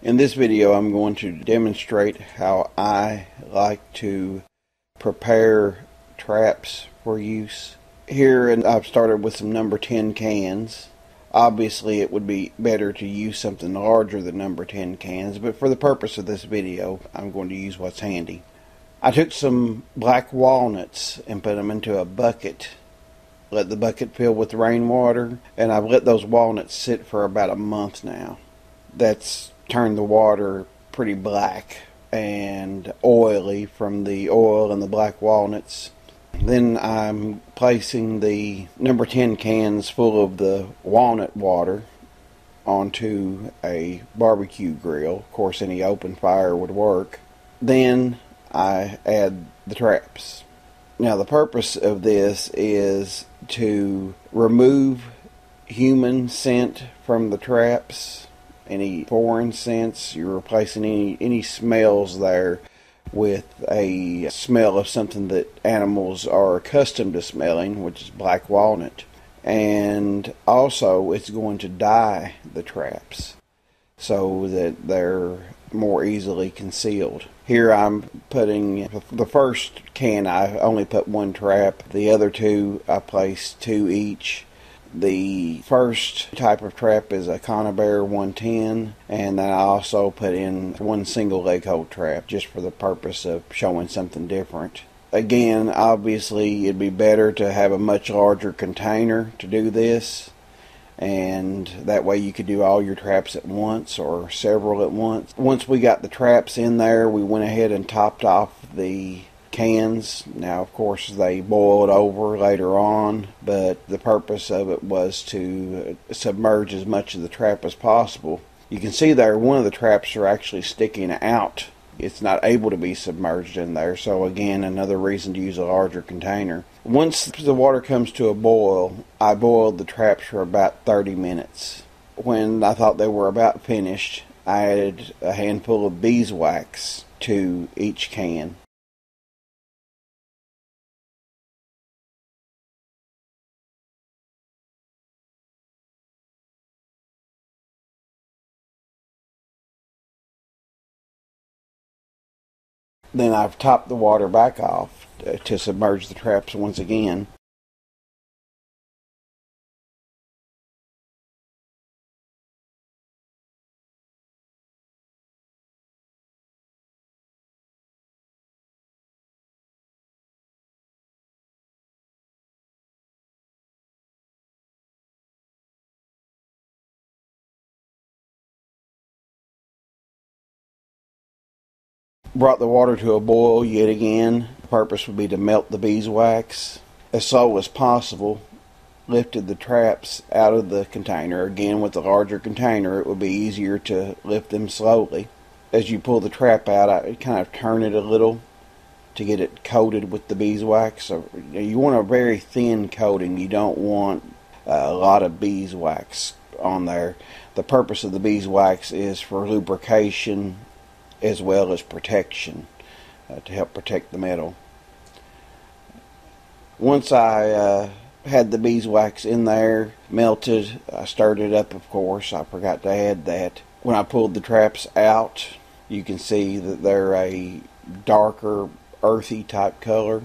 In this video, I'm going to demonstrate how I like to prepare traps for use. Here, and I've started with some number 10 cans. Obviously, it would be better to use something larger than number 10 cans, but for the purpose of this video, I'm going to use what's handy. I took some black walnuts and put them into a bucket. Let the bucket fill with rainwater, and I've let those walnuts sit for about a month now. That's turned the water pretty black and oily from the oil and the black walnuts. Then I'm placing the number 10 cans full of the walnut water onto a barbecue grill. Of course, any open fire would work. Then I add the traps. Now, the purpose of this is to remove human scent from the traps. Any foreign scents, you're replacing any smells there with a smell of something that animals are accustomed to smelling, which is black walnut. And also, it's going to dye the traps so that they're more easily concealed. Here I'm putting the first can, I only put one trap. The other two, I placed two each. The first type of trap is a Conibear 110, and then I also put in one single leg hold trap just for the purpose of showing something different. Again, obviously it'd be better to have a much larger container to do this, and that way you could do all your traps at once or several at once. Once we got the traps in there, we went ahead and topped off the cans. Now, of course, they boiled over later on, but the purpose of it was to submerge as much of the trap as possible. You can see there one of the traps are actually sticking out. It's not able to be submerged in there, so again, another reason to use a larger container. Once the water comes to a boil, I boiled the traps for about 30 minutes. When I thought they were about finished, I added a handful of beeswax to each can. Then I've topped the water back off to submerge the traps once again. Brought the water to a boil yet again. The purpose would be to melt the beeswax as slow as possible. Lifted the traps out of the container. Again, with the larger container, it would be easier to lift them slowly. As you pull the trap out, I kind of turn it a little to get it coated with the beeswax. So you want a very thin coating. You don't want a lot of beeswax on there. The purpose of the beeswax is for lubrication as well as protection, to help protect the metal. Once I had the beeswax in there, melted, I stirred it up, of course. I forgot to add that. When I pulled the traps out, you can see that they're a darker, earthy type color.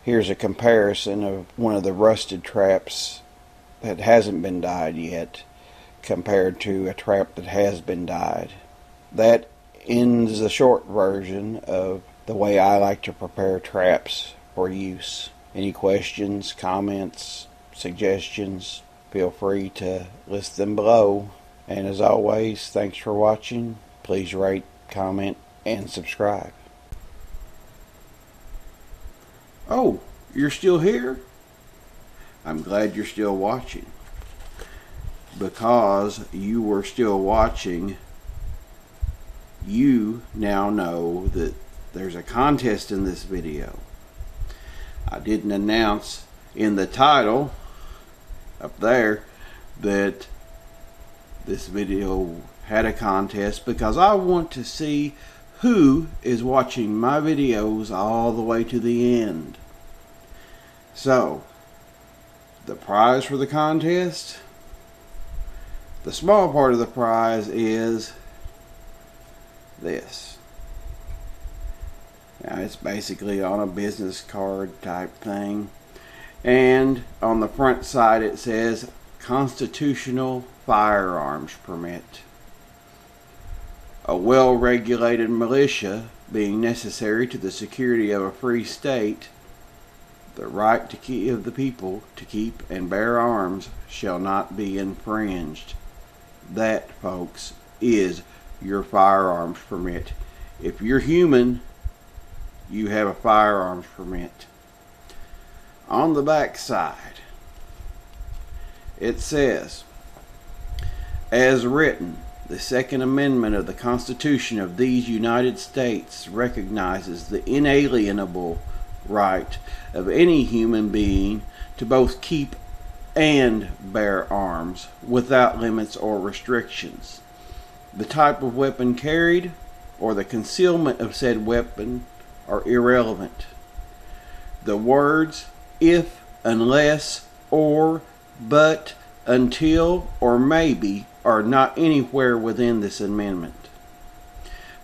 Here's a comparison of one of the rusted traps that hasn't been dyed yet compared to a trap that has been dyed. That ends the short version of the way I like to prepare traps for use. Any questions, comments, suggestions, feel free to list them below. And as always, thanks for watching. Please rate, comment, and subscribe. Oh, you're still here? I'm glad you're still watching. Because you were still watching, you now know that there's a contest in this video. I didn't announce in the title up there that this video had a contest because I want to see who is watching my videos all the way to the end. So, the prize for the contest, the small part of the prize is this. Now, it's basically on a business card type thing, and on the front side it says Constitutional Firearms Permit. A well-regulated militia being necessary to the security of a free state, the right of the people to keep and bear arms shall not be infringed. That, folks, is your firearms permit. If you're human, you have a firearms permit. On the back side, it says, as written, the Second Amendment of the Constitution of these United States recognizes the inalienable right of any human being to both keep and bear arms without limits or restrictions. The type of weapon carried or the concealment of said weapon are irrelevant. The words if, unless, or, but, until, or maybe are not anywhere within this amendment.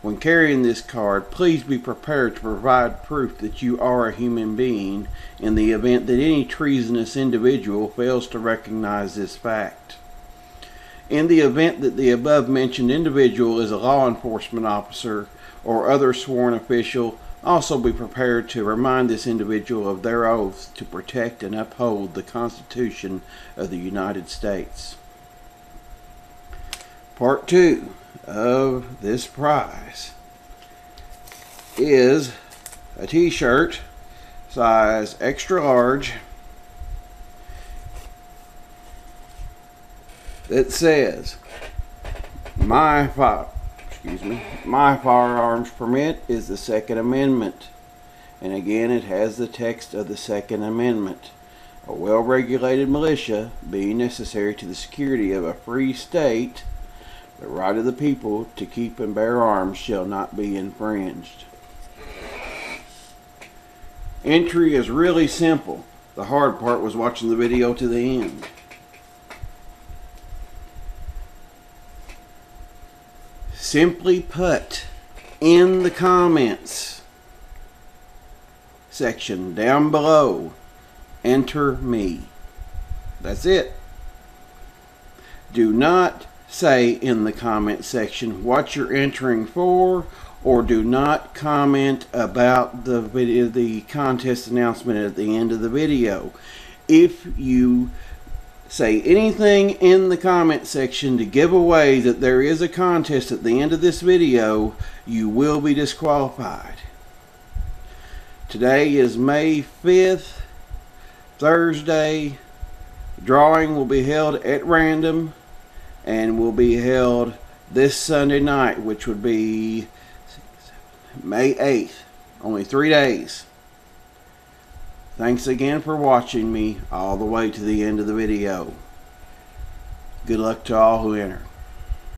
When carrying this card, please be prepared to provide proof that you are a human being in the event that any treasonous individual fails to recognize this fact. In the event that the above-mentioned individual is a law enforcement officer or other sworn official, also be prepared to remind this individual of their oaths to protect and uphold the Constitution of the United States. Part 2 of this prize is a t-shirt size extra large that says my firearms permit is the Second Amendment, and again it has the text of the Second Amendment. A well-regulated militia being necessary to the security of a free state, the right of the people to keep and bear arms shall not be infringed. Entry is really simple. The hard part was watching the video to the end. Simply put in the comments section down below, enter me. That's it. Do not say in the comment section what you're entering for, or do not comment about the video, the contest announcement at the end of the video. If you say anything in the comment section to give away that there is a contest at the end of this video, you will be disqualified. Today is May 5th, Thursday. Drawing will be held at random and will be held this Sunday night, which would be May 8th. Only 3 days. Thanks again for watching me all the way to the end of the video. Good luck to all who enter.